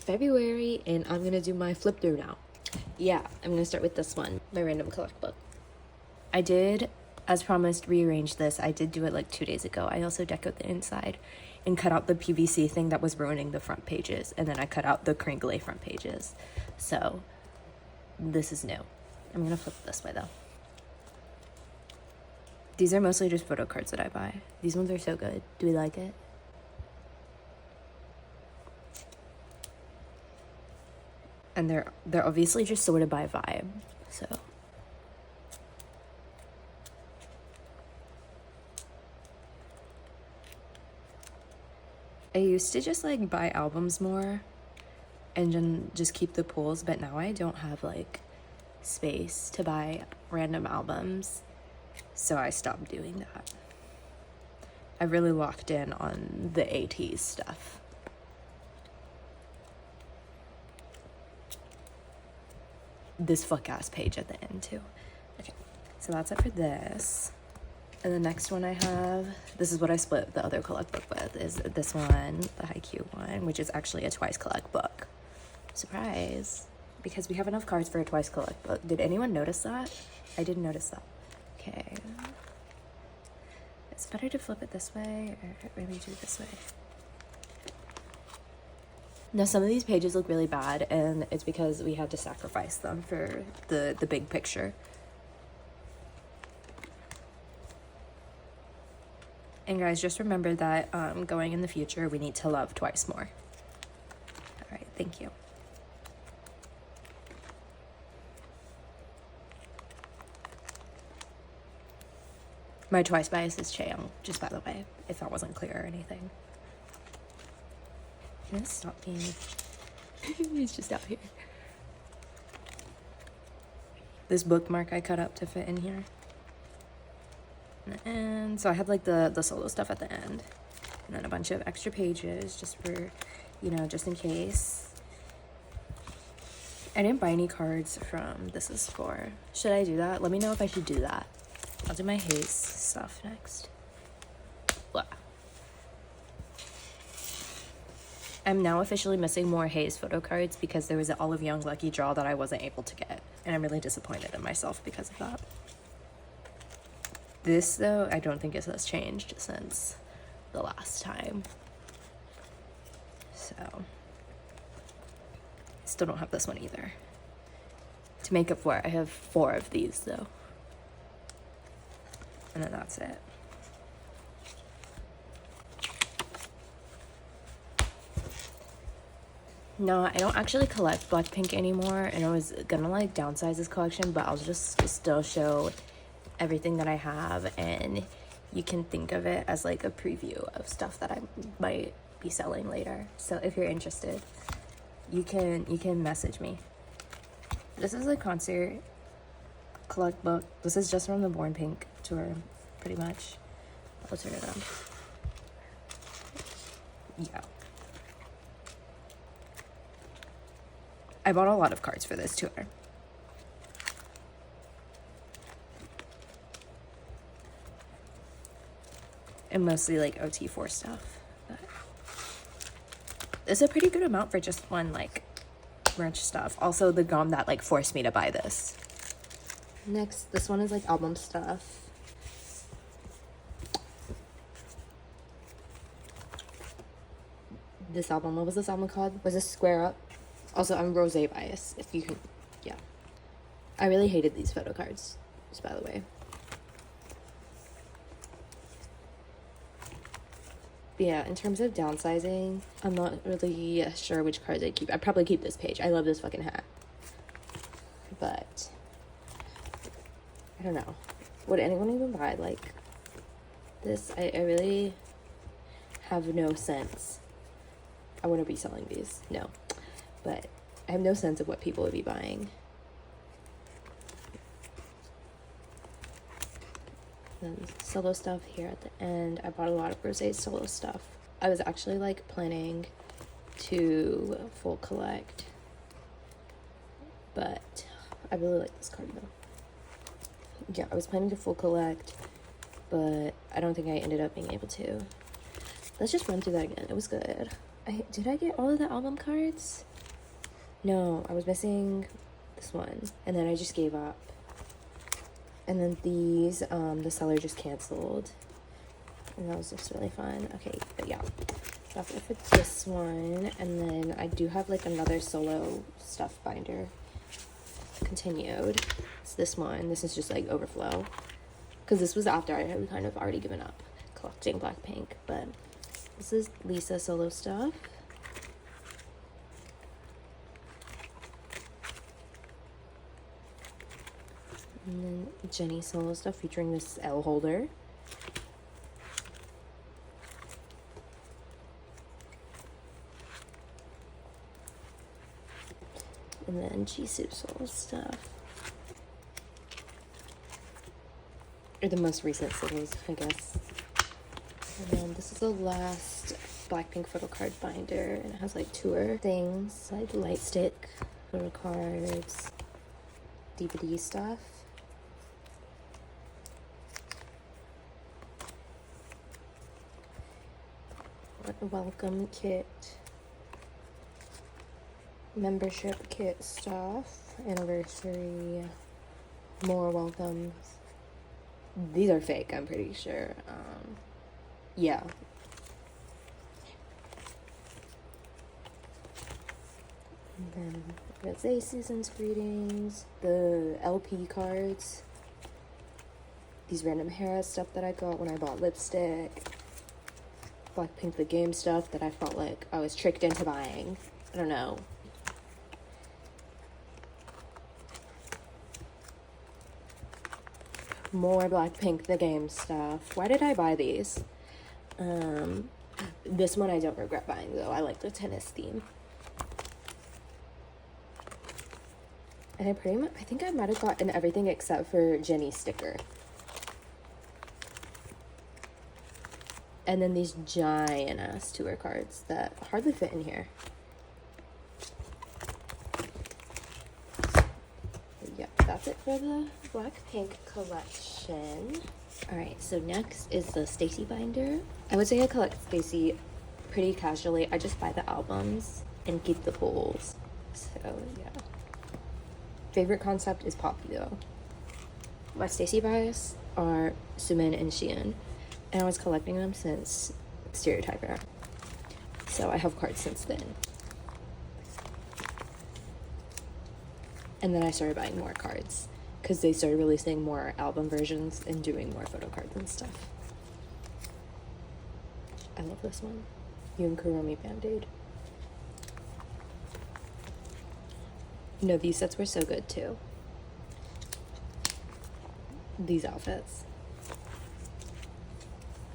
February, and I'm gonna do my flip through now. Yeah, I'm gonna start with this one, my random collect book. I did, as promised, rearrange this. I did do it like 2 days ago. I also decoed the inside and cut out the PVC thing that was ruining the front pages, and then I cut out the crinkly front pages. So this is new. I'm gonna flip it this way though. These are mostly just photo cards that I buy. These ones are so good. Do we like it? And they're obviously just sorted by vibe, so. I used to just like buy albums more and then just keep the pulls, but now I don't have like space to buy random albums, so I stopped doing that. I really locked in on the ateez stuff. This fuck ass page at the end too. Okay, so that's it for this. And the next one I have, this is what I split the other collect book with, is this one, the Haikyuu one, which is actually a twice collect book. Surprise, because we have enough cards for a twice collect book. Did anyone notice that? I didn't notice that. Okay. It's better to flip it this way, or maybe do it this way. Now, some of these pages look really bad, and it's because we had to sacrifice them for the big picture. And guys, just remember that going in the future, we need to love twice more. All right, thank you. My twice bias is Chaeyoung, just by the way, if that wasn't clear or anything. Can I stop being... He's just out here. This bookmark I cut up to fit in here. And so I had like the solo stuff at the end, and then a bunch of extra pages just for, you know, just in case. I didn't buy any cards from This Is For. Should I do that? Let me know if I should do that. I'll do my heize stuff next. Blah. I'm now officially missing more heize photo cards because there was an Olive Young lucky draw that I wasn't able to get, and I'm really disappointed in myself because of that. This, though, I don't think it has changed since the last time. So, still don't have this one either. To make up for it, I have 4 of these, though. And then that's it. No, I don't actually collect Blackpink anymore, and I was gonna like downsize this collection, but I'll just still show everything that I have, and you can think of it as like a preview of stuff that I might be selling later. So if you're interested, you can message me. This is a concert collect book. This is just from the Born Pink tour, pretty much. I'll turn it on. Yeah. I bought a lot of cards for this tour. And mostly like OT4 stuff. But it's a pretty good amount for just one like merch stuff. Also the gum that like forced me to buy this. Next, this one is like album stuff. This album, what was this album called? Was this Square Up? Also, I'm rosé bias, if you can, yeah. I really hated these photo cards, just by the way. But yeah, in terms of downsizing, I'm not really sure which cards I keep. I'd probably keep this page. I love this fucking hat. But, I don't know. Would anyone even buy, like, this? I really have no sense. I wouldn't be selling these, no. But I have no sense of what people would be buying. Then solo stuff here at the end. I bought a lot of Rosé solo stuff. I was actually like planning to full collect, but I really like this card though. Yeah, I was planning to full collect, but I don't think I ended up being able to. Let's just run through that again. It was good. Did I get all of the album cards? No, I was missing this one, and then I just gave up. And then these, the seller just canceled, and that was just really fun. Okay, but yeah, that's it for this one. And then I do have like another solo stuff binder continued. It's this one. This is just like overflow, because this was after I had kind of already given up collecting Blackpink. But this is Lisa solo stuff. And then Jennie solo stuff featuring this L holder. And then Jisoo solo stuff. Or the most recent solos, I guess. And then this is the last Blackpink photo card binder, and it has like tour things, like light stick, photo cards, DVD stuff. A welcome kit, membership kit stuff, anniversary, more welcomes. These are fake, I'm pretty sure. Yeah. And then Rosé Season's greetings, the LP cards, these random hair stuff that I got when I bought lipstick, Blackpink the game stuff that I felt like I was tricked into buying. I don't know. More Blackpink the game stuff. Why did I buy these? This one I don't regret buying though. I like the tennis theme. And I think I might have gotten everything except for Jennie's sticker. And then these giant ass tour cards that hardly fit in here. Yeah, that's it for the Blackpink collection. Alright, so next is the stayc binder. I would say I collect stayc pretty casually. I just buy the albums and keep the pulls. So, yeah. Favorite concept is Poppy, though. My stayc buys are Sumin and Shein, and I was collecting them since Stereotype era. So I have cards since then. And then I started buying more cards, because they started releasing more album versions and doing more photo cards and stuff. I love this one. Yoon Kuromi Band-Aid. No, these sets were so good too. These outfits.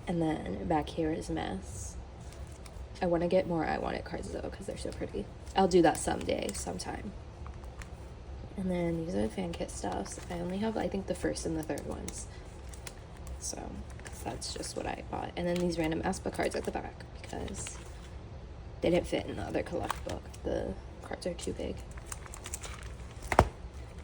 And then back here is Mess. I want to get more I Want It cards though, because they're so pretty. I'll do that someday, sometime. And then these are the fan kit stuffs. I only have, I think, the first and the third ones. So, that's just what I bought. And then these random aespa cards at the back, because they didn't fit in the other collect book. The cards are too big.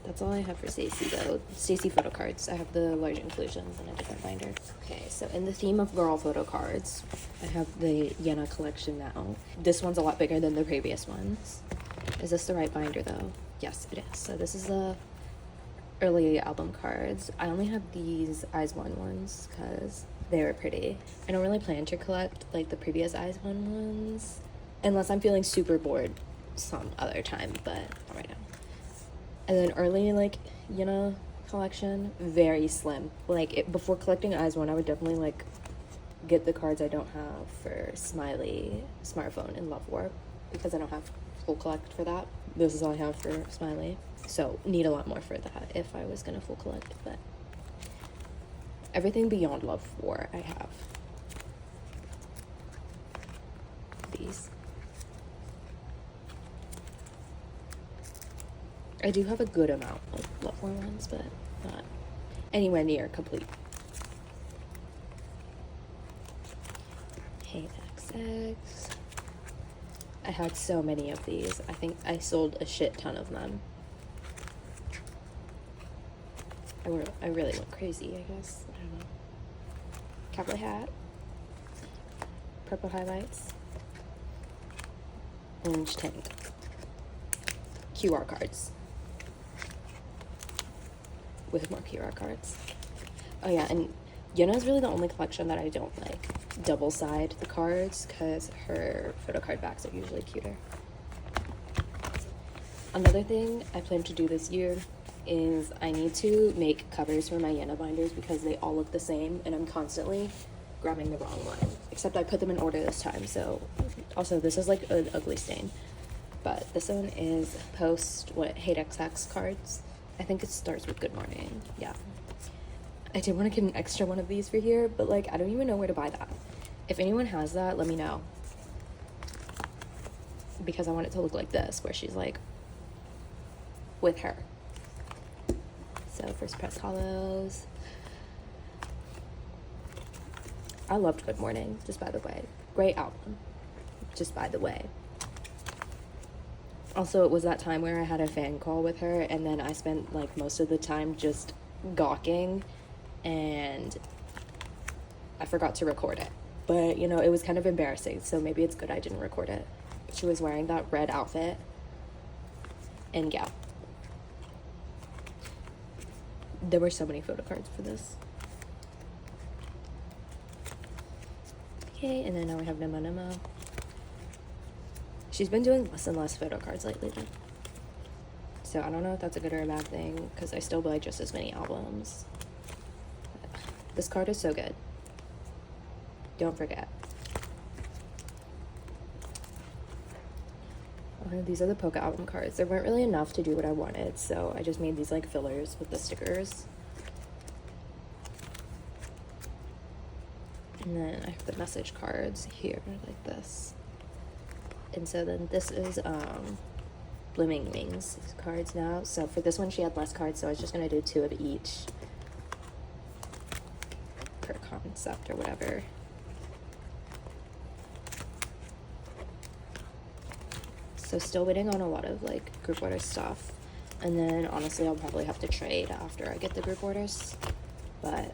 That's all I have for stayc though. Stayc photo cards. I have the large inclusions in a different binder. Okay, so in the theme of girl photo cards, I have the Yena collection now. This one's a lot bigger than the previous ones. Is this the right binder though? Yes, it is. So this is the early album cards. I only have these Eyes One ones because they were pretty. I don't really plan to collect like the previous Eyes One ones unless I'm feeling super bored some other time, but not right now. And then early like Yena collection, very slim. Like before collecting Eyes One, I would definitely like get the cards I don't have for Smiley, Smartphone, and Love Warp, because I don't have full collect for that. This is all I have for Smiley, so need a lot more for that if I was gonna full collect. But everything beyond Love War I have. These. I do have a good amount of Love War ones, but not anywhere near complete. Hey XX. I had so many of these. I think I sold a shit ton of them. I really went crazy, I guess. I don't know. Cowboy hat. Purple highlights. Orange tank. QR cards. With more QR cards. Oh yeah, and Yena is really the only collection that I don't like double side the cards, because her photo card backs are usually cuter. Another thing I plan to do this year is I need to make covers for my Yena binders, because they all look the same and I'm constantly grabbing the wrong one. Except I put them in order this time, so also this is like an ugly stain. But this one is heize cards. I think it starts with good morning. Yeah. I did want to get an extra one of these for here, but like I don't even know where to buy that. If anyone has that, let me know. Because I want it to look like this, where she's like with her. So first press collabs. I loved Good Morning, just by the way. Great album, just by the way. Also, it was that time where I had a fan call with her, and then I spent like most of the time just gawking, and I forgot to record it. But, you know, it was kind of embarrassing, so maybe it's good I didn't record it. She was wearing that red outfit, and yeah. There were so many photo cards for this. Okay, and then now we have Nemo. She's been doing less and less photo cards lately, though. So I don't know if that's a good or a bad thing, because I still buy just as many albums. This card is so good. Don't forget. These are the Polka album cards. There weren't really enough to do what I wanted, so I just made these like fillers with the stickers. And then I have the message cards here, like this. And so then this is Blooming Wings cards now. So for this one, she had less cards, so I was just going to do 2 of each per concept or whatever. So still waiting on a lot of like group order stuff. And then honestly, I'll probably have to trade after I get the group orders. But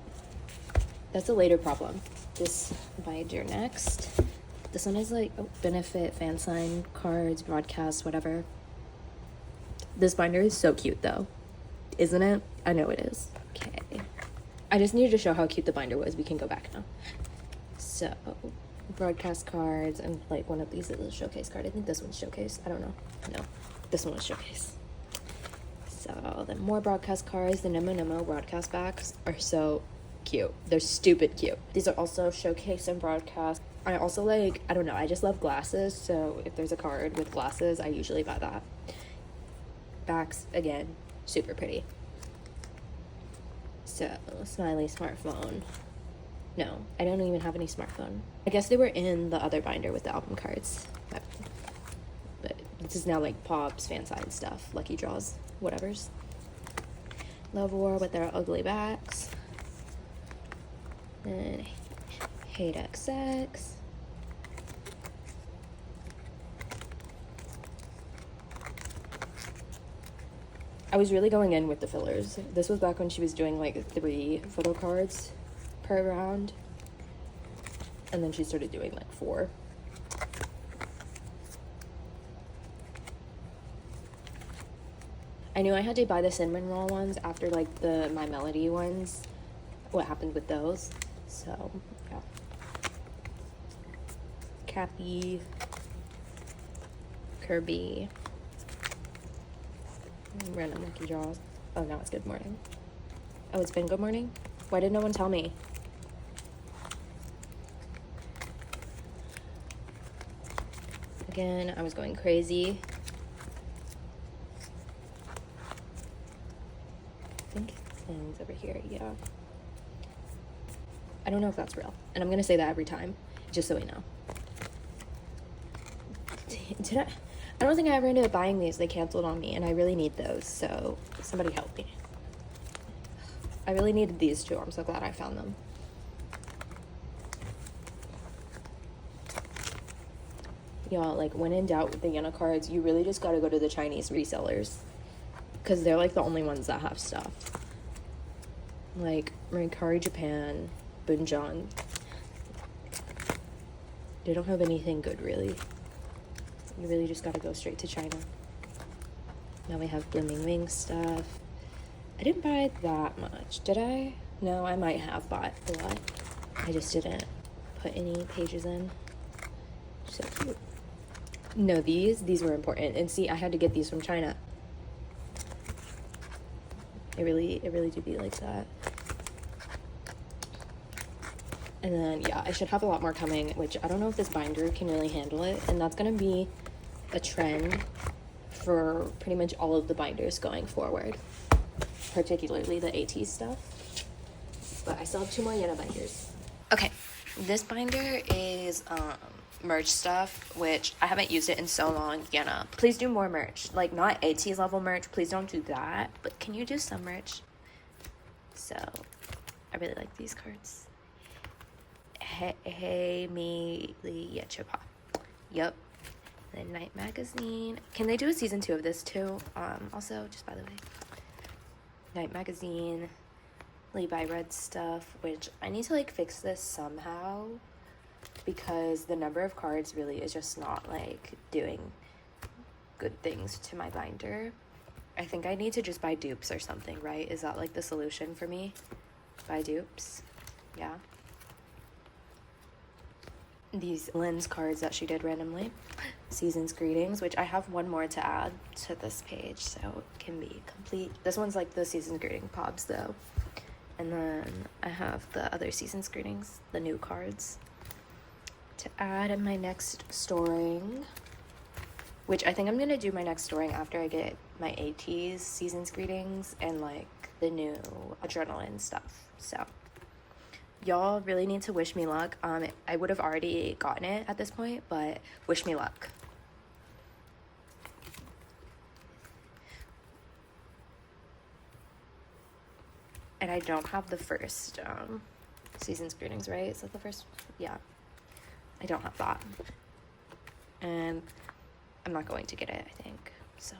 that's a later problem. This binder next. This one is like benefit, fan sign, cards, broadcast, whatever. This binder is so cute though, isn't it? I know it is. Okay. I just needed to show how cute the binder was. We can go back now. So, broadcast cards, and like one of these is a showcase card. I think this one's showcase. I don't know. No, this one was showcase. So then more broadcast cards. The Nemo broadcast backs are so cute. They're stupid cute. These are also showcase and broadcast. I also like, I don't know, I just love glasses, so if there's a card with glasses, I usually buy that. Backs, again, super pretty. So, smiley smartphone. No, I don't even have any smartphone. I guess they were in the other binder with the album cards. But this is now like Pobs, fan sign stuff, lucky draws, whatevers. Love War with their ugly backs. And heize. I was really going in with the fillers. This was back when she was doing like 3 photo cards per round. And then she started doing like 4. I knew I had to buy the cinnamon roll ones after like the My Melody ones. What happened with those. So, yeah. Cappy. Kirby. Random lucky draws. Oh, now it's Good Morning. Oh, it's been Good Morning? Why did no one tell me? Again, I was going crazy. I think it's over here, yeah. I don't know if that's real. And I'm going to say that every time, just so we know. I don't think I ever ended up buying these. They canceled on me, and I really need those, so somebody help me. I really needed these too. I'm so glad I found them. Y'all, like, when in doubt with the Yena cards, you really just gotta go to the Chinese resellers, because they're, like, the only ones that have stuff. Like, Mercari Japan, Bunjong. They don't have anything good, really. You really just gotta go straight to China. Now we have Blooming Wings stuff. I didn't buy that much, did I? No, I might have bought a lot. I just didn't put any pages in. So cute. No, these were important. And see, I had to get these from China. It really do be like that. And then, yeah, I should have a lot more coming, which I don't know if this binder can really handle it. And that's going to be a trend for pretty much all of the binders going forward, particularly the ateez stuff. But I still have 2 more yena binders. Okay, this binder is merch stuff, which I haven't used it in so long. Yena, please do more merch. Like, not ateez level merch, please don't do that, but can you do some merch? So I really like these cards. Hey me li yechepa. Yep. The Night Magazine. Can they do a season 2 of this too? Also, just by the way, Night Magazine, Levi Red stuff, which I need to like fix this somehow, because the number of cards really is just not like doing good things to my binder. I think I need to just buy dupes or something, right? Is that like the solution for me? Buy dupes? Yeah. These lens cards that she did randomly. Season's Greetings, which I have one more to add to this page, so it can be complete. This one's like the Season's Greeting pobs though. And then I have the other Season's Greetings, the new cards, to add in my next storing, which I think I'm gonna do my next storing after I get my ateez Season's Greetings and like the new adrenaline stuff. So y'all really need to wish me luck. I would have already gotten it at this point, but wish me luck. And I don't have the first Season's Greetings, right? Is that the first? Yeah. I don't have that. And I'm not going to get it, I think. So,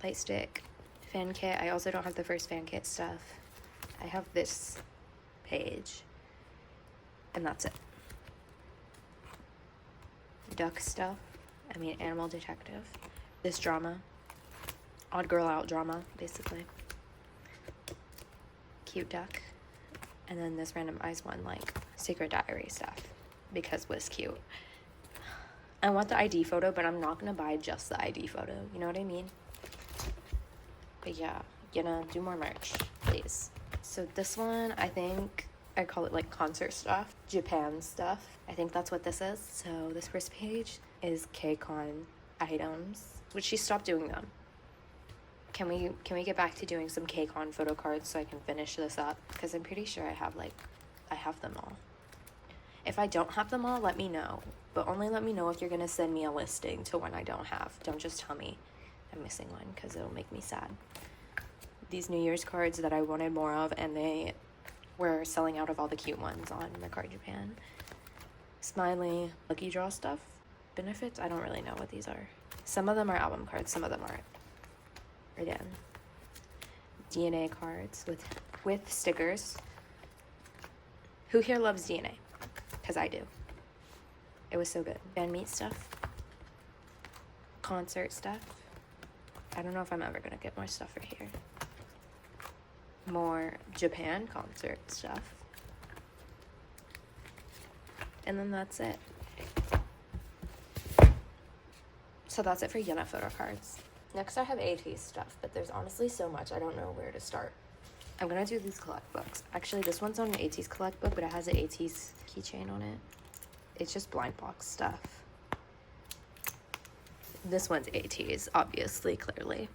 light stick, fan kit. I also don't have the first fan kit stuff. I have this page, and that's it. Duck stuff. I mean, Animal Detective. This drama. Odd Girl Out drama, basically. Cute duck. And then this randomized one, like Secret Diary stuff, because was cute. I want the ID photo, but I'm not gonna buy just the ID photo. You know what I mean? But yeah, do more merch, please. So this one, I think I call it like concert stuff, Japan stuff. I think that's what this is. So this first page is KCON items, which she stopped doing them. Can we get back to doing some KCON photo cards so I can finish this up? Because I'm pretty sure I have them all. If I don't have them all, let me know. But only let me know if you're gonna send me a listing to one I don't have. Don't just tell me I'm missing one, because it'll make me sad. These New Year's cards that I wanted more of, and they were selling out of all the cute ones on the Card Japan. Smiley, lucky draw stuff, benefits. I don't really know what these are. Some of them are album cards, some of them aren't. Again, DNA cards with stickers. Who here loves DNA? Because I do. It was so good. Fan meet stuff. Concert stuff. I don't know if I'm ever gonna get more stuff right here. More Japan concert stuff. And then that's it. So that's it for yena photo cards. Next I have ateez stuff, but there's honestly so much I don't know where to start. I'm gonna do these collect books. Actually, this one's on an ateez collect book, but it has an ateez keychain on it. It's just blind box stuff. This one's ateez, obviously, clearly.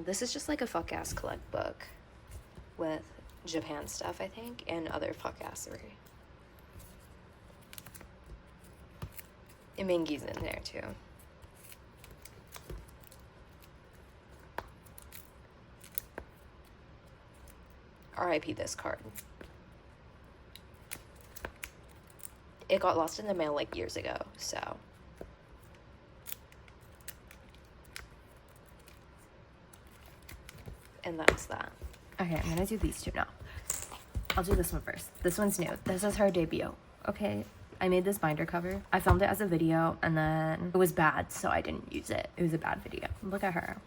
This is just like a fuck ass collect book with Japan stuff, I think, and other fuck assery. Imingi's in there too. RIP this card. It got lost in the mail like years ago, so. And that's that. Okay, I'm gonna do these two now. I'll do this one first. This one's new. This is her debut. Okay, I made this binder cover. I filmed it as a video and then it was bad, so I didn't use it. It was a bad video. Look at her.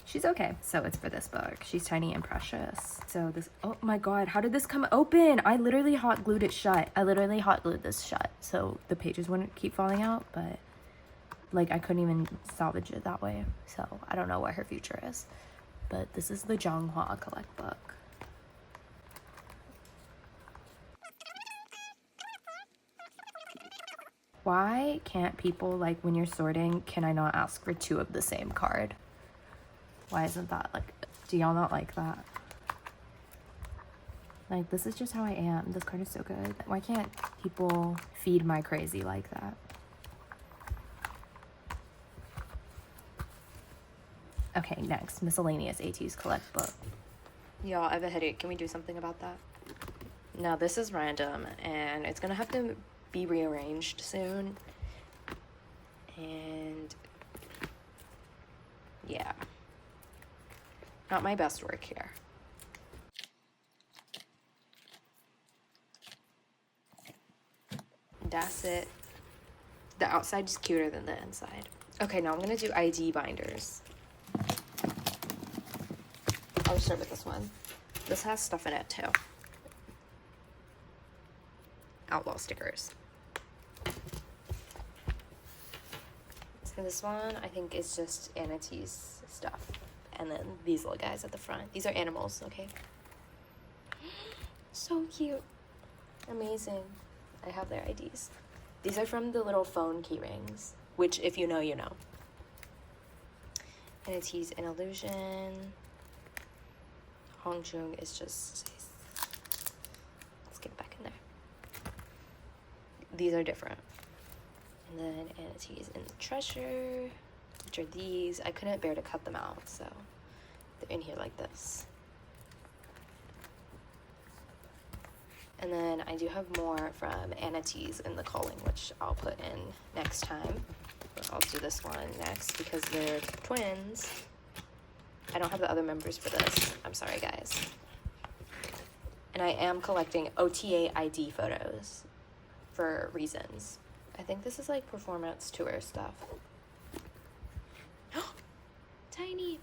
She's okay. So it's for this book. She's tiny and precious. So this, oh my God, how did this come open? I literally hot glued it shut. I literally hot glued this shut so the pages wouldn't keep falling out, but like I couldn't even salvage it that way. So I don't know what her future is, but this is the Jonghwa Collect book. Why can't people, like when you're sorting, can I not ask for 2 of the same card? Why isn't that like, do y'all not like that? Like, this is just how I am. This card is so good. Why can't people feed my crazy like that? Okay, next, miscellaneous ateez collect book. Y'all, I have a headache. Can we do something about that? Now, this is random, and it's gonna have to be rearranged soon. And yeah, not my best work here. That's it. The outside is cuter than the inside. Okay, now I'm gonna do ID binders. I'll start with this one. This has stuff in it too. Outlaw stickers. So this one I think is just aniteez stuff. And then these little guys at the front. These are animals, okay? So cute. Amazing. I have their IDs. These are from the little phone key rings, which if you know, you know. Aniteez an illusion. Hongjung is just, let's get back in there. These are different. And then aniteez in the treasure, which are these. I couldn't bear to cut them out, so they're in here like this. And then I do have more from aniteez in the calling, which I'll put in next time. But I'll do this one next because they're twins. I don't have the other members for this. I'm sorry, guys. And I am collecting OTA ID photos for reasons. I think this is like performance tour stuff. Tiny.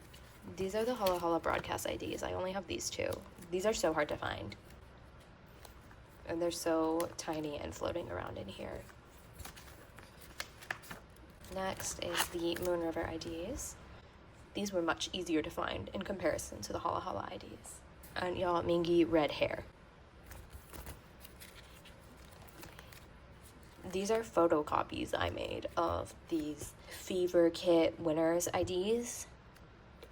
These are the Holla Holla broadcast IDs. I only have these 2. These are so hard to find. And they're so tiny and floating around in here. Next is the Moon River IDs. These were much easier to find in comparison to the Holla Holla IDs. And y'all, Mingi red hair. These are photocopies I made of these Fever Kit winners IDs.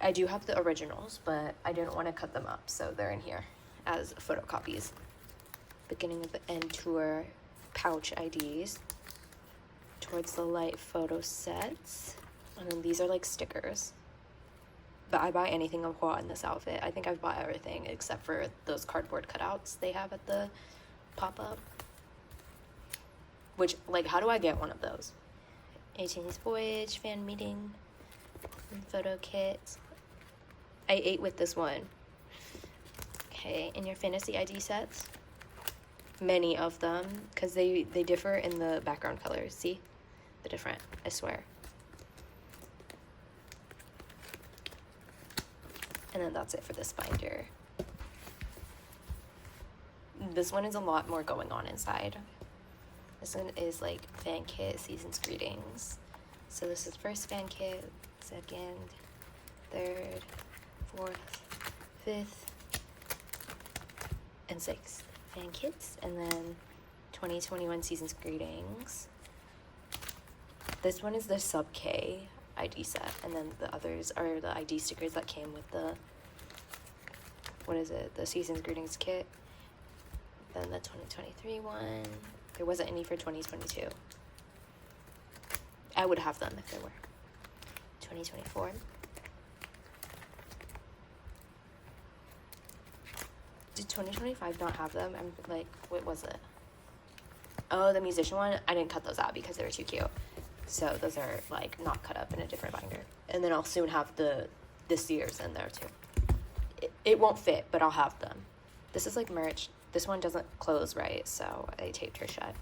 I do have the originals, but I didn't want to cut them up, so they're in here as photocopies. Beginning of the End Tour pouch IDs. Towards the Light photo sets. And then these are like stickers. But I buy anything of Hua in this outfit. I think I've bought everything except for those cardboard cutouts they have at the pop-up. Which, like, how do I get one of those? 18th Voyage, fan meeting, and photo kit. I ate with this one. Okay, in your fantasy ID sets. Many of them, because they differ in the background colors. See? They're different, I swear. And then that's it for this binder. This one is a lot more going on inside. This one is like fan kit, season's greetings. So this is first fan kit, second, third, fourth, fifth, and sixth fan kits. And then 2021 season's greetings. This one is the sub K ID set, and then the others are the ID stickers that came with the, what is it, the season's greetings kit. Then the 2023 one. There wasn't any for 2022. I would have them if there were. 2024. Did 2025 not have them? I'm like, what was it? Oh, the musician one. I didn't cut those out because they were too cute. So those are like not cut up in a different binder. And then I'll soon have this year's in there too. It won't fit, but I'll have them. This is like merch. This one doesn't close right, so I taped her shut.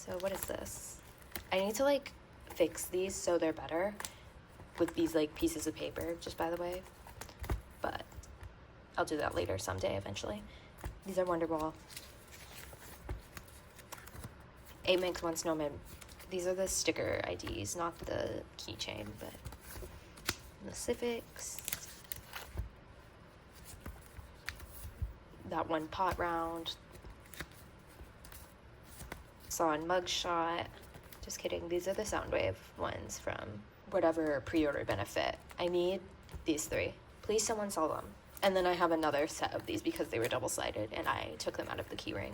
So what is this? I need to like fix these so they're better with these like pieces of paper, just by the way, but I'll do that later someday eventually. These are Wonderball. 8 Mix 1 Snowman. These are the sticker IDs, not the keychain, but the Civics. That one pot round. Saw in Mugshot. Just kidding. These are the Soundwave ones from whatever pre-order benefit. I need these 3. Please someone sell them. And then I have another set of these because they were double-sided and I took them out of the keyring.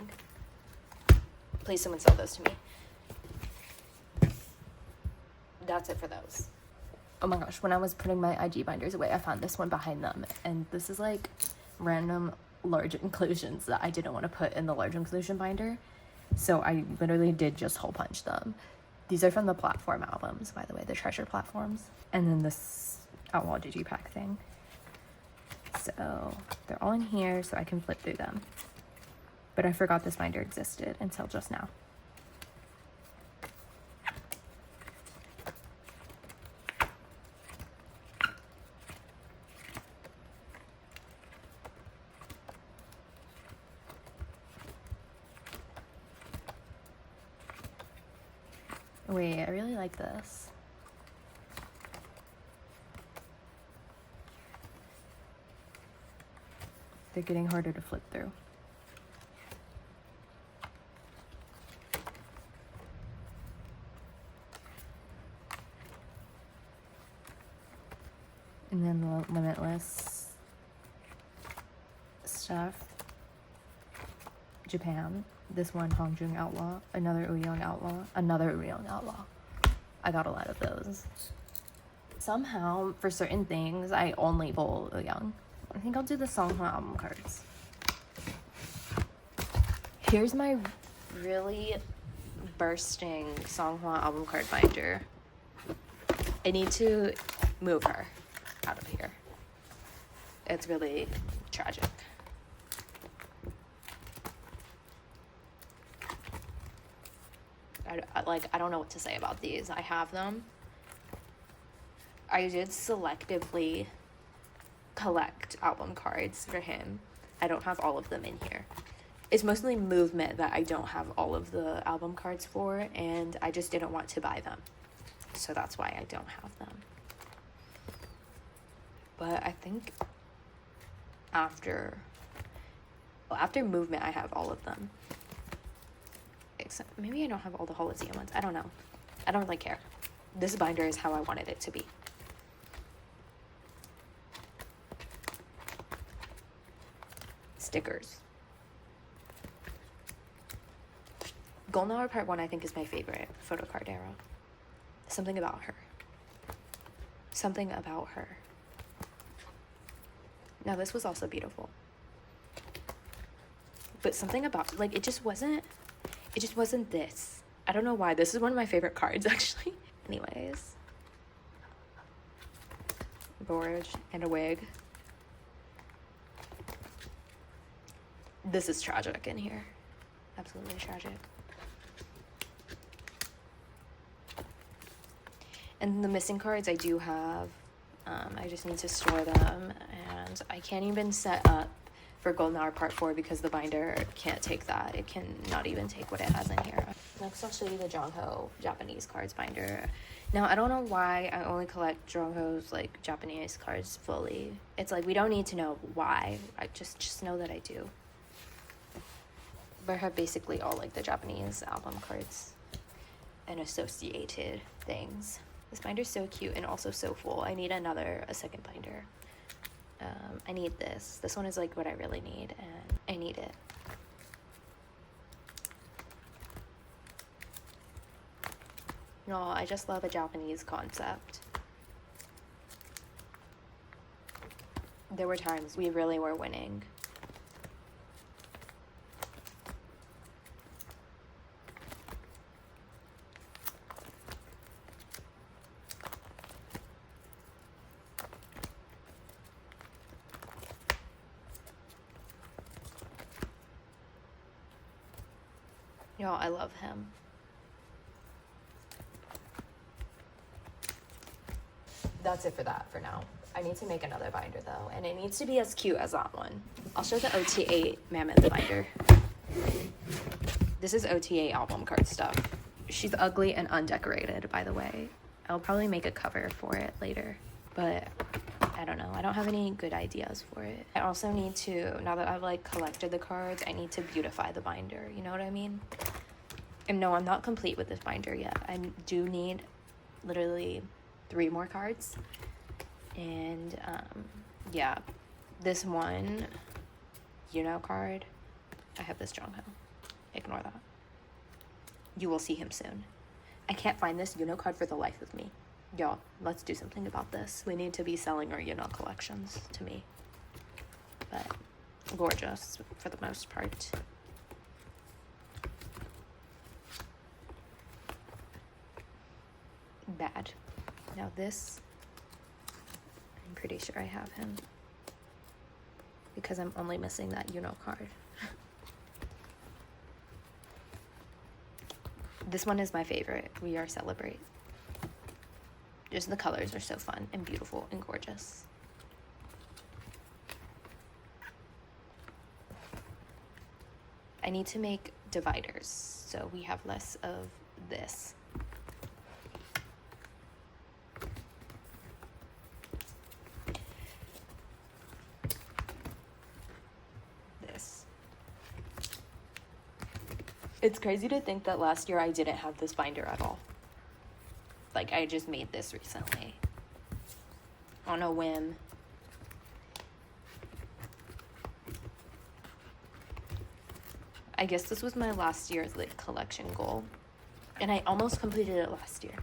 Please someone sell those to me. That's it for those. Oh my gosh, when I was putting my IG binders away, I found this one behind them. And this is like random large inclusions that I didn't want to put in the large inclusion binder. So I literally did just hole punch them. These are from the platform albums, by the way, the treasure platforms. And then this Outlaw Digipack thing. So they're all in here so I can flip through them. But I forgot this binder existed until just now. Wait, I really like this. They're getting harder to flip through. And then the Limitless stuff. Japan. This one, Hongjung Outlaw. Another Ouyang Outlaw. Another Ouyang Outlaw. I got a lot of those. Somehow, for certain things, I only pull Ouyang. I think I'll do the Songhwa album cards. Here's my really bursting Songhwa album card binder. I need to move her out of here. It's really tragic. I don't know what to say about these. I have them. I did selectively collect album cards for him. I don't have all of them in here. It's mostly movement that I don't have all of the album cards for, and I just didn't want to buy them. So that's why I don't have them. But I think after movement, I have all of them. Except maybe I don't have all the Holoseum ones. I don't know. I don't really care. This binder is how I wanted it to be. Stickers. Golden Hour Part 1 I think is my favorite photo card era. Something about her. Something about her. Now this was also beautiful. But something about, like, it just wasn't this. I don't know why. This is one of my favorite cards, actually. Anyways. Borage and a wig. This is tragic in here. Absolutely tragic. And the missing cards I do have. I just need to store them. And I can't even set up for Golden Hour Part 4 because the binder can't take that. It can not even take what it has in here. Next I'll show you the Jongho Japanese cards binder. Now I don't know why I only collect Jongho's like Japanese cards fully. It's like we don't need to know why. I just know that I do. But I have basically all like the Japanese album cards and associated things. This binder's so cute and also so full. I need a second binder. I need this. This one is like what I really need, and I need it. No, I just love a Japanese concept. There were times we really were winning. Y'all, I love him. that's it for that for now. I need to make another binder though, and it needs to be as cute as that one. I'll show the OTA Mammoth binder. This is OTA album card stuff. She's ugly and undecorated, by the way. I'll probably make a cover for it later, but I don't know. I don't have any good ideas for it. I also need to, now that I've like collected the cards, I need to beautify the binder. You know what I mean? And no, I'm not complete with this binder yet. I do need literally 3 more cards. And yeah, this one, card, I have this Jongho. Ignore that. You will see him soon. I can't find this card for the life of me. Y'all, let's do something about this. We need to be selling our collections to me. But gorgeous for the most part. Bad. Now this, I'm pretty sure I have him. Because I'm only missing that card. This one is my favorite. We Are Celebrate. Just the colors are so fun and beautiful and gorgeous. I need to make dividers so we have less of this. It's crazy to think that last year I didn't have this binder at all. Like, I just made this recently. On a whim. I guess this was my last year's, like, collection goal. And I almost completed it last year.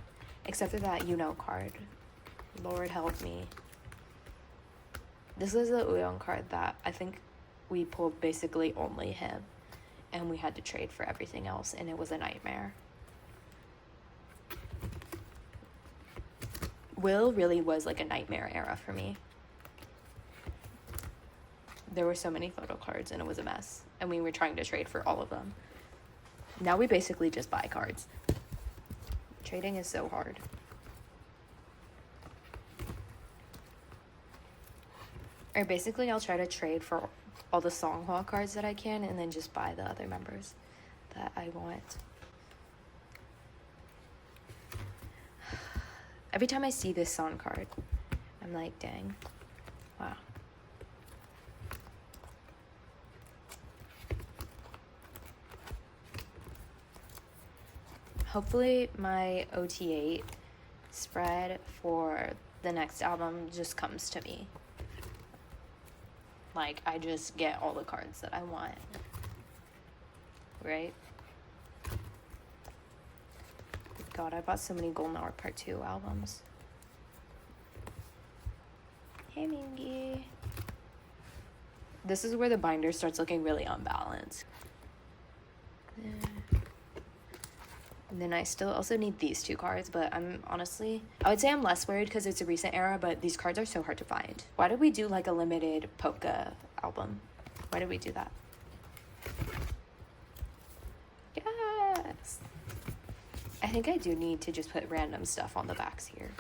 Except for that card. Lord help me. This is the Uyong card that I think we pulled basically only him. And we had to trade for everything else, and it was a nightmare. Will really was like a nightmare era for me. There were so many photo cards, and it was a mess. And we were trying to trade for all of them. Now we basically just buy cards. Trading is so hard. Or basically, I'll try to trade for all the Songhwa cards that I can, and then just buy the other members that I want. Every time I see this song card, I'm like, dang, wow. Hopefully my OTA spread for the next album just comes to me. Like, I just get all the cards that I want. Right? God, I bought so many Golden Hour Part 2 albums. Hey, Mingy. This is where the binder starts looking really unbalanced. And then I still also need these 2 cards, but I'm honestly, I would say I'm less worried because it's a recent era, but these cards are so hard to find. Why did we do like a limited polka album? Why did we do that? Yes! I think I do need to just put random stuff on the backs here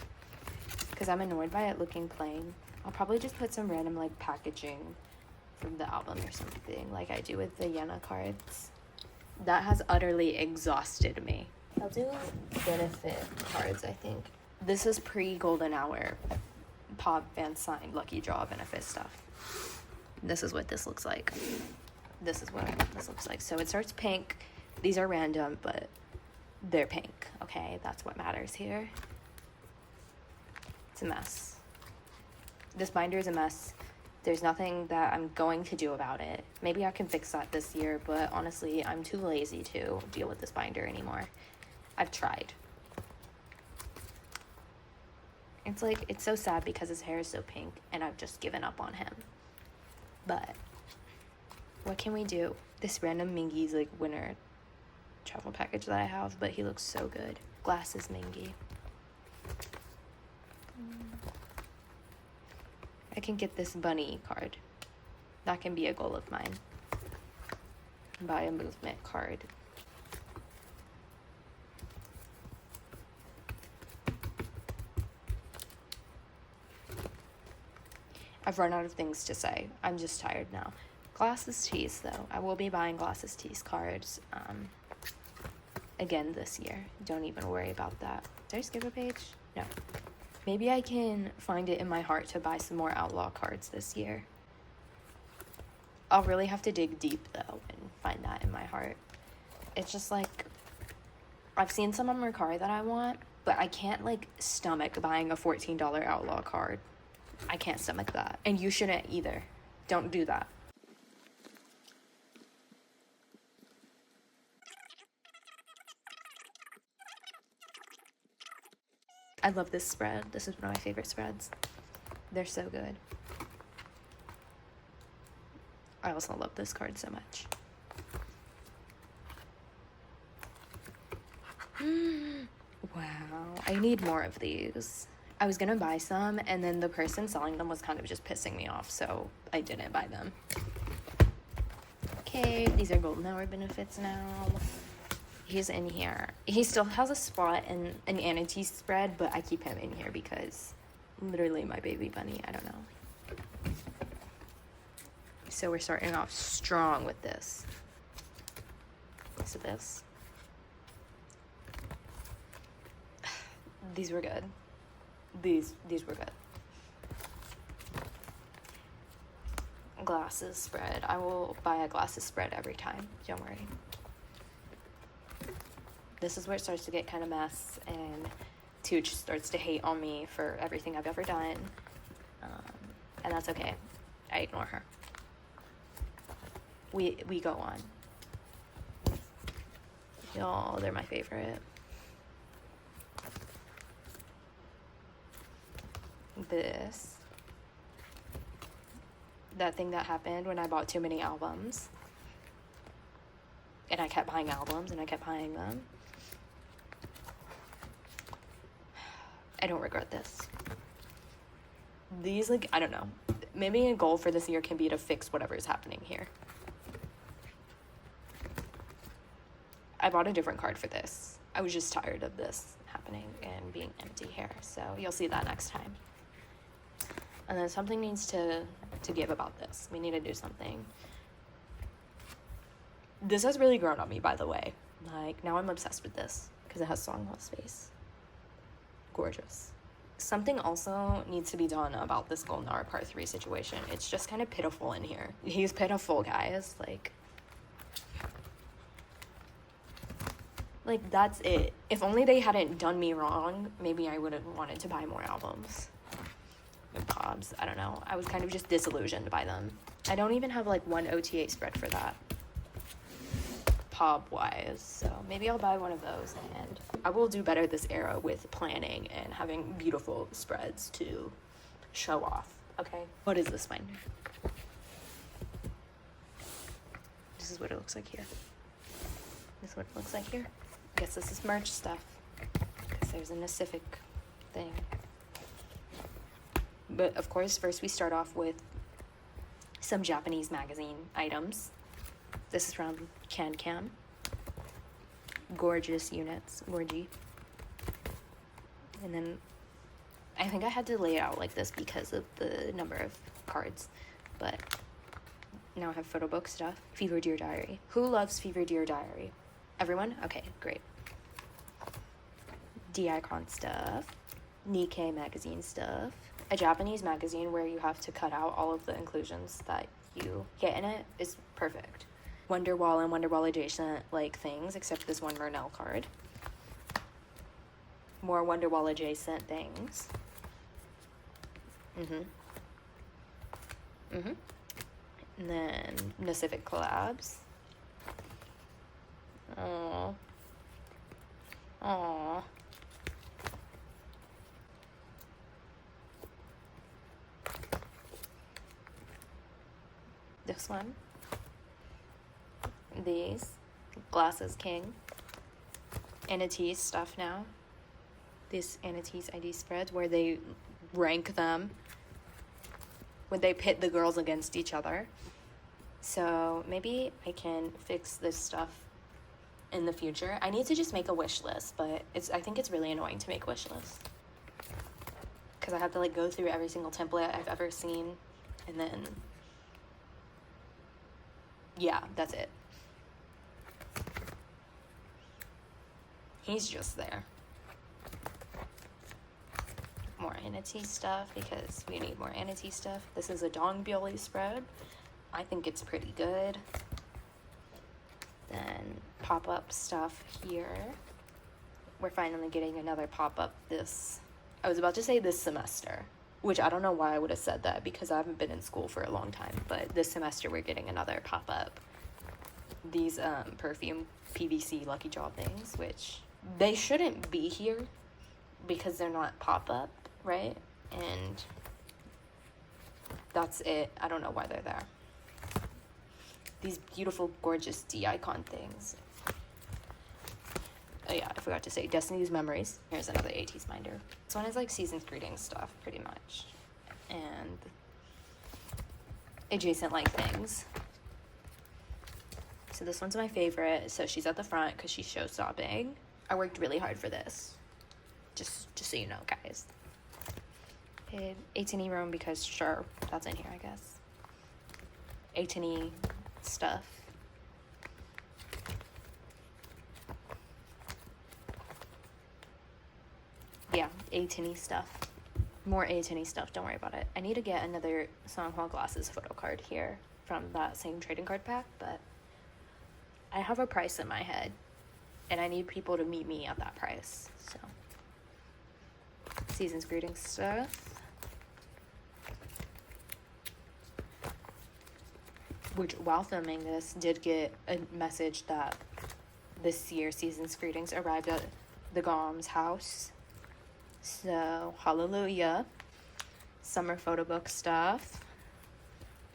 because I'm annoyed by it looking plain. I'll probably just put some random like packaging from the album or something like I do with the Yena cards. That has utterly exhausted me. I'll do benefit cards, I think. This is pre-Golden Hour Pob fan sign lucky draw benefit stuff. This is what this looks like. This is what this looks like. So it starts pink. These are random, but they're pink. Okay, that's what matters here. It's a mess. This binder is a mess. There's nothing that I'm going to do about it. Maybe I can fix that this year, but honestly, I'm too lazy to deal with this binder anymore. I've tried. It's like, it's so sad because his hair is so pink, and I've just given up on him. But what can we do? This random Mingy's like winter travel package that I have, but he looks so good. Glasses Mingy. I can get this bunny card. That can be a goal of mine. Buy a movement card. I've run out of things to say. I'm just tired now. Glasses tees, though. I will be buying glasses tees cards again this year. Don't even worry about that. Did I skip a page? No. Maybe I can find it in my heart to buy some more outlaw cards this year. I'll really have to dig deep, though, and find that in my heart. It's just like, I've seen some on Mercari that I want, but I can't, like, stomach buying a $14 outlaw card. I can't stomach that. And you shouldn't either. Don't do that. I love this spread. This is one of my favorite spreads. They're so good. I also love this card so much. Wow, I need more of these. I was gonna buy some, and then the person selling them was kind of just pissing me off, so I didn't buy them. Okay, these are golden hour benefits now. He's in here. He still has a spot in an aniteez spread, but I keep him in here because literally my baby bunny, I don't know. So we're starting off strong with this. So this. These were good. These were good. Glasses spread. I will buy a glasses spread every time. Don't worry. This is where it starts to get kind of mess, and Tooch starts to hate on me for everything I've ever done. And that's okay. I ignore her. We go on. Y'all, they're my favorite. This. That thing that happened when I bought too many albums. And I kept buying albums, and I kept buying them. I don't regret this. These, like, I don't know. Maybe a goal for this year can be to fix whatever is happening here. I bought a different card for this. I was just tired of this happening and being empty here. So you'll see that next time. And then something needs to give about this. We need to do something. This has really grown on me, by the way. Like, now I'm obsessed with this because it has Songhwa's face. Gorgeous. Something also needs to be done about this Golden Hour Part 3 situation. It's just kind of pitiful in here. He's pitiful, guys. Like, that's it. If only they hadn't done me wrong, maybe I would have wanted to buy more albums. And pobs, I don't know. I was kind of just disillusioned by them. I don't even have, like, one OTA spread for that. Pob-wise, so maybe I'll buy one of those, and I will do better this era with planning and having beautiful spreads to show off, okay? What is this one? This is what it looks like here. This is what it looks like here. I guess this is merch stuff, because there's a Pacific thing. But of course, first we start off with some Japanese magazine items. This is from Can. Gorgeous units. Gorgy. And then I think I had to lay it out like this because of the number of cards. But now I have photo book stuff. Fever Dear Diary. Who loves Fever Dear Diary? Everyone? Okay, great. D-Icon stuff. Nikkei magazine stuff. A Japanese magazine where you have to cut out all of the inclusions that you get in it is perfect. Wonderwall and Wonderwall adjacent, like, things, except this one Murnell card. More Wonderwall adjacent things. And then Pacific collabs. Aww. This one. These. Glasses King. Aniteez stuff now. This Aniteez ID spreads where they rank them when they pit the girls against each other. So maybe I can fix this stuff in the future. I need to just make a wish list, but I think it's really annoying to make wish lists because I have to, like, go through every single template I've ever seen And then, yeah, that's it. He's just there. More aniteez stuff because we need more aniteez stuff. This is a dong byeeee spread. I think it's pretty good. Then pop-up stuff here. We're finally getting another pop-up I was about to say this semester, which I don't know why I would have said that because I haven't been in school for a long time, but this semester we're getting another pop-up. These perfume PVC Lucky Jaw things, which they shouldn't be here because they're not pop-up, right? And that's it. I don't know why they're there. These beautiful, gorgeous D-icon things. Oh yeah, I forgot to say, Destiny's Memories. Here's another ateez binder. This one is like Season's Greetings stuff, pretty much. And adjacent like things. So this one's my favorite. So she's at the front because she's show stopping. I worked really hard for this. Just so you know, guys. Paid 18E room because sure, that's in here, I guess. 18E stuff. Yeah, 18E stuff. More 18E stuff, don't worry about it. I need to get another Songhwa Glasses photo card here from that same trading card pack, but I have a price in my head and I need people to meet me at that price, so. Season's Greetings stuff. Which, while filming this, did get a message that this year Season's Greetings arrived at the Gom's house. So, hallelujah. Summer photo book stuff.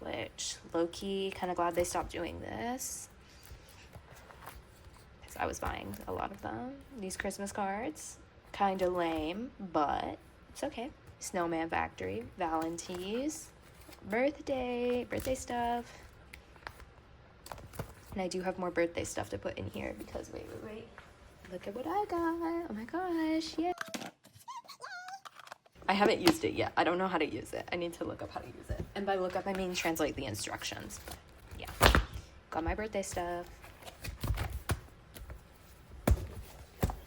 Which, low-key, kind of glad they stopped doing this. Because I was buying a lot of them. These Christmas cards. Kind of lame, but it's okay. Snowman Factory. Valentine's. Birthday stuff. And I do have more birthday stuff to put in here because, wait. Look at what I got. Oh my gosh, yeah. I haven't used it yet. I don't know how to use it. I need to look up how to use it. And by look up, I mean translate the instructions. But yeah, got my birthday stuff.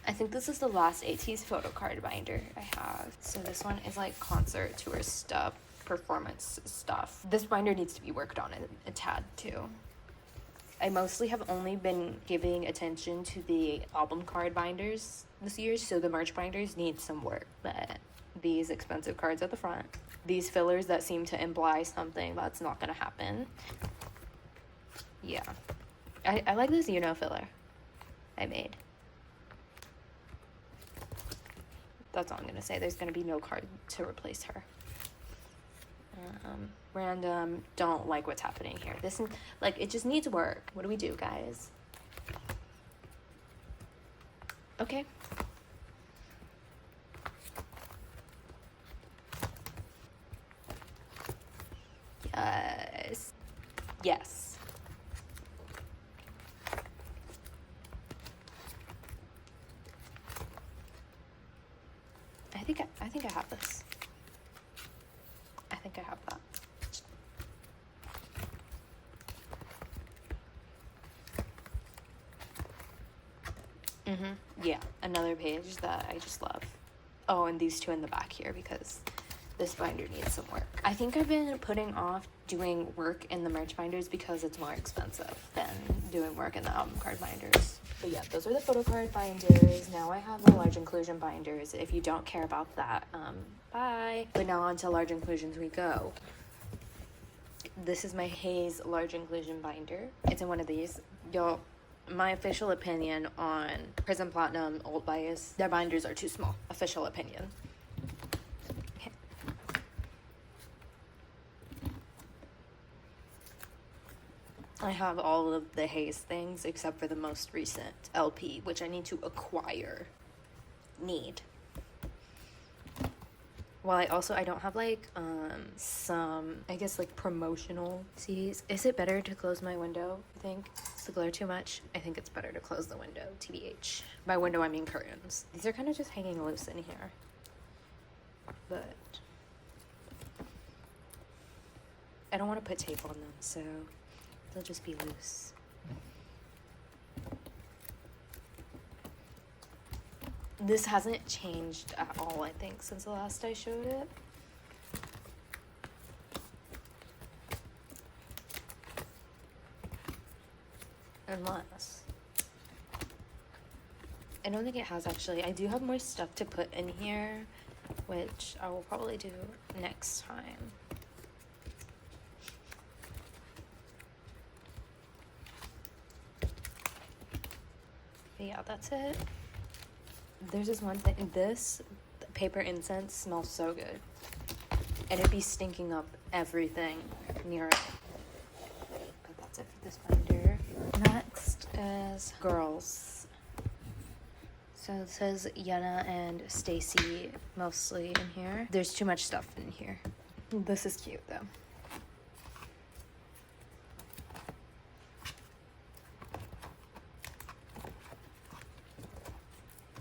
I think this is the last ateez photo card binder I have. So this one is like concert tour stuff, performance stuff. This binder needs to be worked on a tad too. I mostly have only been giving attention to the album card binders this year, so the merch binders need some work. But these expensive cards at the front, these fillers that seem to imply something that's not gonna happen. Yeah, I like this filler I made. That's all I'm gonna say. There's gonna be no card to replace her. Random, don't like what's happening here. This, like, it just needs work. What do we do, guys? Okay. Yes. I think I have this. I think I have that. Yeah, another page that I just love. Oh, and these two in the back here because this binder needs some work. I think I've been putting off doing work in the merch binders because it's more expensive than doing work in the album card binders. But yeah, those are the photo card binders. Now I have my large inclusion binders. If you don't care about that, bye. But now on to large inclusions we go. This is my Heize large inclusion binder. It's in one of these. Y'all, my official opinion on Prism Platinum, Old Bias, their binders are too small. Official opinion. Okay. I have all of the Heize things except for the most recent LP, which I need to acquire. Well, I don't have like some, I guess, like promotional CDs. Is it better to close my window? I think it's the glare too much. I think it's better to close the window, TBH. By window, I mean curtains. These are kind of just hanging loose in here. But I don't want to put tape on them, so they'll just be loose. This hasn't changed at all, I think, since the last I showed it. Unless, I don't think it has actually. I do have more stuff to put in here, which I will probably do next time. But yeah, that's it. There's this one thing, this paper incense smells so good. And it'd be stinking up everything near it. But that's it for this binder. Next is girls. So it says Yena and Stacey mostly in here. There's too much stuff in here. This is cute though.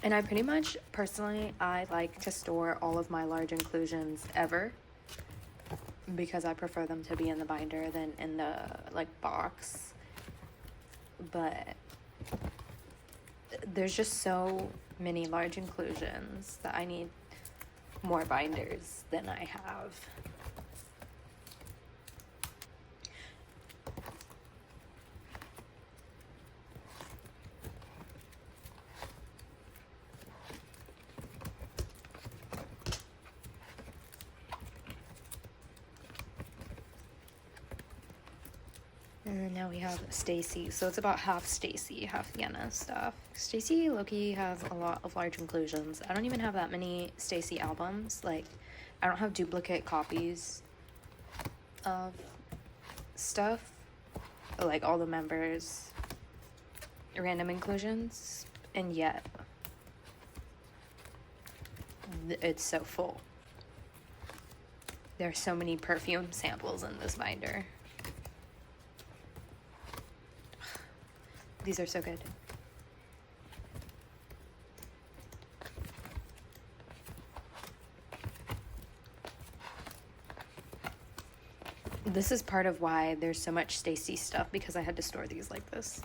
And I pretty much, personally, I like to store all of my large inclusions ever, because I prefer them to be in the binder than in the like box. But there's just so many large inclusions that I need more binders than I have. And now we have Stacey. So it's about half Stacey, half Yena stuff. Stacey low-key has a lot of large inclusions. I don't even have that many Stacey albums. Like, I don't have duplicate copies of stuff. Like all the members' random inclusions. And yet, it's so full. There are so many perfume samples in this binder. These are so good. This is part of why there's so much Stacey stuff, because I had to store these like this.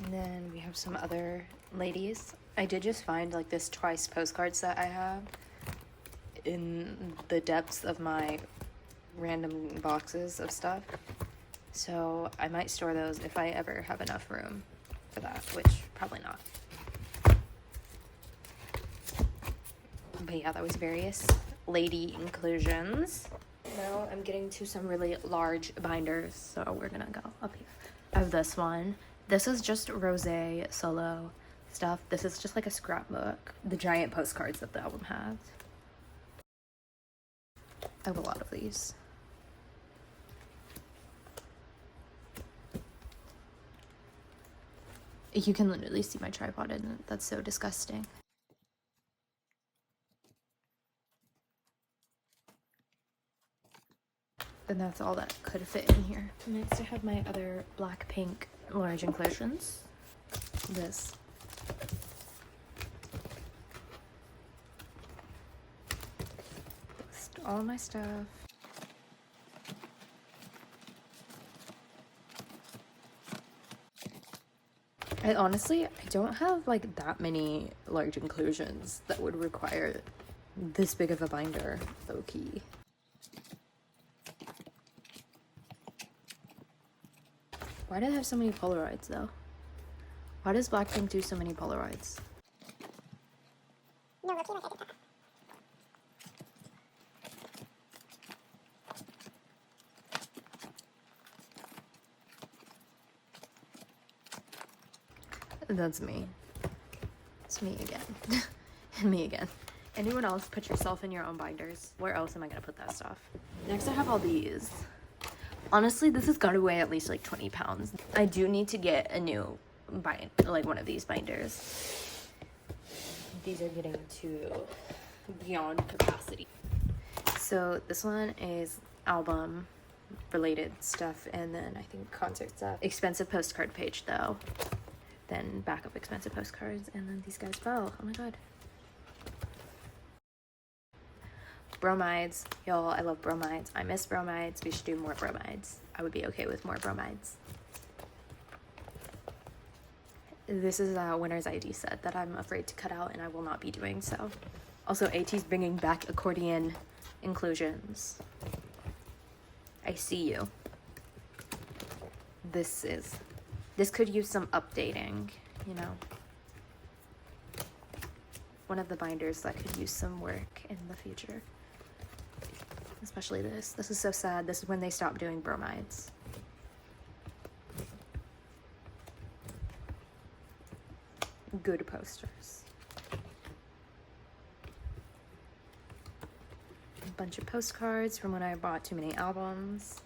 And then we have some other ladies. I did just find like this twice postcards that I have in the depths of my random boxes of stuff. So I might store those if I ever have enough room for that, which probably not. But yeah, that was various lady inclusions. Now I'm getting to some really large binders, so we're gonna go up here. I have this one. This is just rosé solo stuff. This is just like a scrapbook. The giant postcards that the album has. I have a lot of these. You can literally see my tripod in it. That's so disgusting. And that's all that could fit in here. Next I have my other blackpink large inclusions. This. List all my stuff. I honestly, I don't have like that many large inclusions that would require this big of a binder, low key. Why do they have so many Polaroids though? Why does Blackpink do so many Polaroids? No, look, like I did that. That's me. It's me again. And me again. Anyone else, put yourself in your own binders. Where else am I gonna put that stuff? Next I have all these. Honestly, this has got to weigh at least like 20 pounds. I do need to get a new like one of these binders. These are getting to beyond capacity. So this one is album related stuff, and then I think concert stuff. Expensive postcard page though. then back of expensive postcards, and then these guys fell. Oh my god. Bromides. Y'all, I love bromides. I miss bromides. We should do more bromides. I would be okay with more bromides. This is a winner's ID set that I'm afraid to cut out, and I will not be doing so. Also, ateez bringing back accordion inclusions. I see you. This could use some updating, you know. One of the binders that could use some work in the future. Especially this. This is so sad. This is when they stopped doing bromides. Good posters. A bunch of postcards from when I bought too many albums.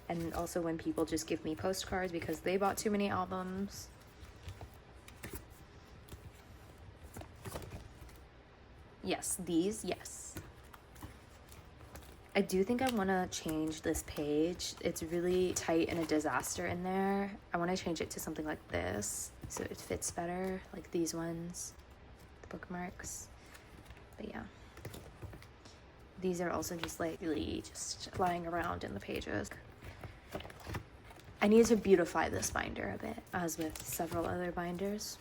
And also when people just give me postcards because they bought too many albums. Yes, these, yes. I do think I want to change this page. It's really tight and a disaster in there. I want to change it to something like this so it fits better, like these ones, the bookmarks. But yeah. These are also just like really just flying around in the pages. I need to beautify this binder a bit, as with several other binders.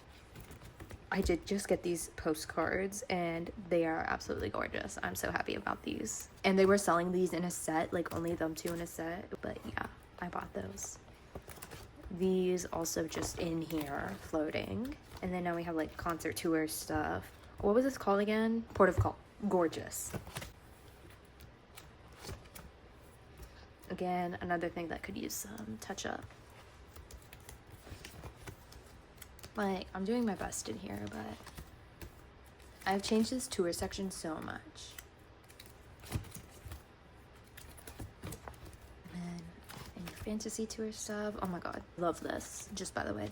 I did just get these postcards and they are absolutely gorgeous. I'm so happy about these. And they were selling these in a set, like only them two in a set. But yeah, I bought those. These also just in here floating. And then now we have like concert tour stuff. What was this called again? Port of Call. Gorgeous. Again, another thing that could use some touch up. Like, I'm doing my best in here, but I've changed this tour section so much. And then in your fantasy tour stuff, oh my god, love this, just by the way.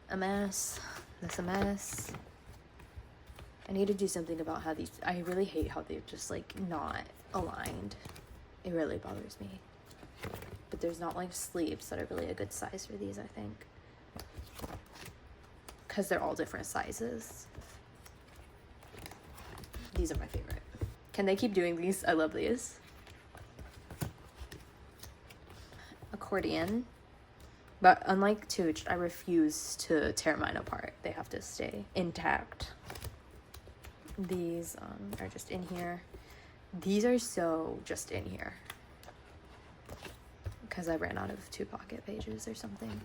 A mess, that's a mess. I need to do something about how these, I really hate how they're just like not aligned. It really bothers me. But there's not like sleeves that are really a good size for these, I think. Because they're all different sizes. These are my favorite. Can they keep doing these? I love these. Accordion. But unlike Tooch, I refuse to tear mine apart. They have to stay intact. These are just in here. These are so just in here. Because I ran out of 2 pocket pages or something.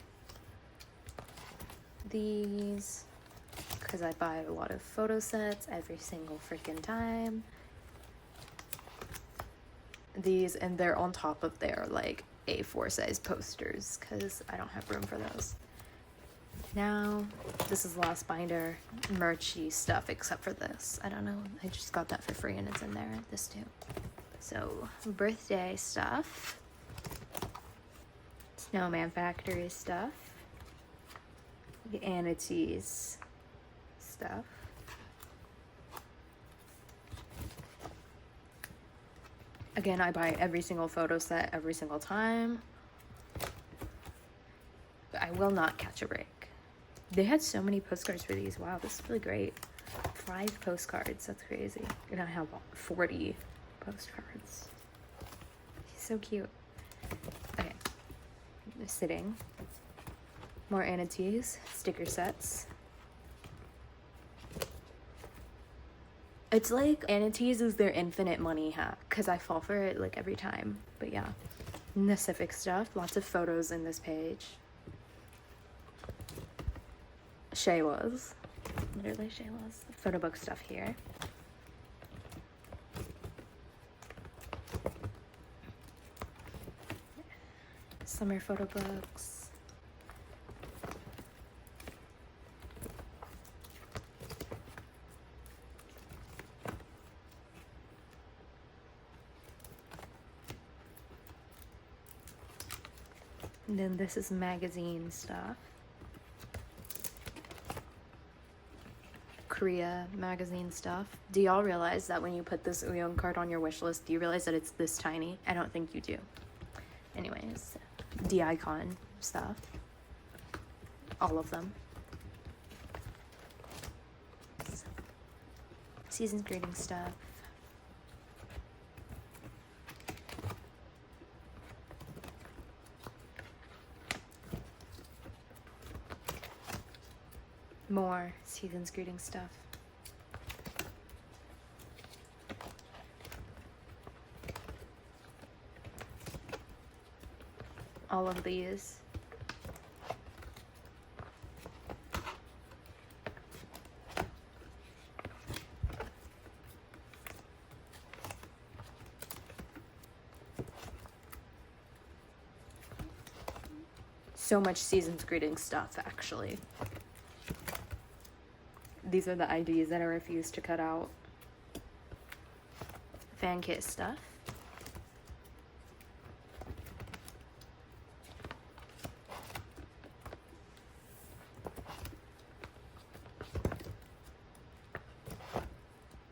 These, because I buy a lot of photo sets every single freaking time. These, and they're on top of their like A4 size posters because I don't have room for those. Now, this is the last binder, merchy stuff except for this. I don't know, I just got that for free and it's in there, this too. So, birthday stuff. Snowman Factory stuff. The aniteez stuff. Again, I buy every single photo set every single time. But I will not catch a break. They had so many postcards for these. Wow, this is really great. 5 postcards, that's crazy. And I have 40 postcards. He's so cute. Okay, sitting. More aniteez sticker sets. It's like aniteez is their infinite money hack because I fall for it like every time. But yeah, Pacific stuff. Lots of photos in this page. Shayla's, literally Shayla's. Photo book stuff here. Summer photo books. And then this is magazine stuff. Korea magazine stuff. Do y'all realize that when you put this Uyeon card on your wish list, do you realize that it's this tiny? I don't think you do. Anyways, D-Icon stuff. all of them. Season's greeting stuff. More season's greeting stuff. All of these. So much season's greeting stuff, actually. These are the IDs that I refuse to cut out. Fan kit stuff.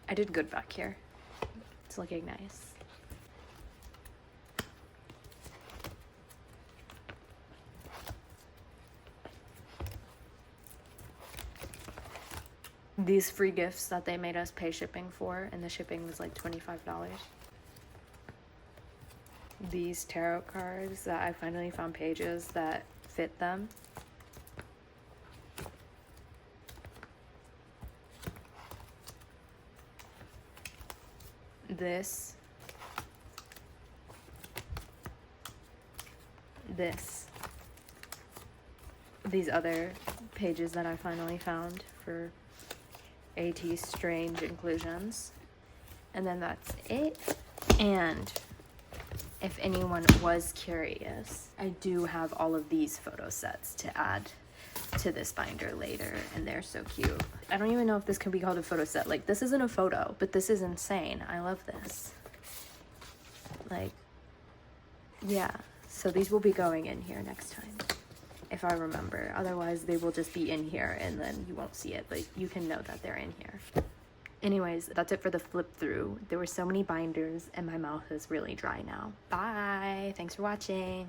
I did good back here. It's looking nice. These free gifts that they made us pay shipping for, and the shipping was like $25. These tarot cards that I finally found pages that fit them. This. These other pages that I finally found for ateez strange inclusions. And then that's it. And if anyone was curious, I do have all of these photo sets to add to this binder later, and they're so cute. I don't even know if this can be called a photo set. Like, this isn't a photo, but this is insane. I love this. Like, yeah. So these will be going in here next time, if I remember. Otherwise, they will just be in here, and then you won't see it, but you can know that they're in here. Anyways, that's it for the flip through. There were so many binders, and my mouth is really dry now. Bye! Thanks for watching.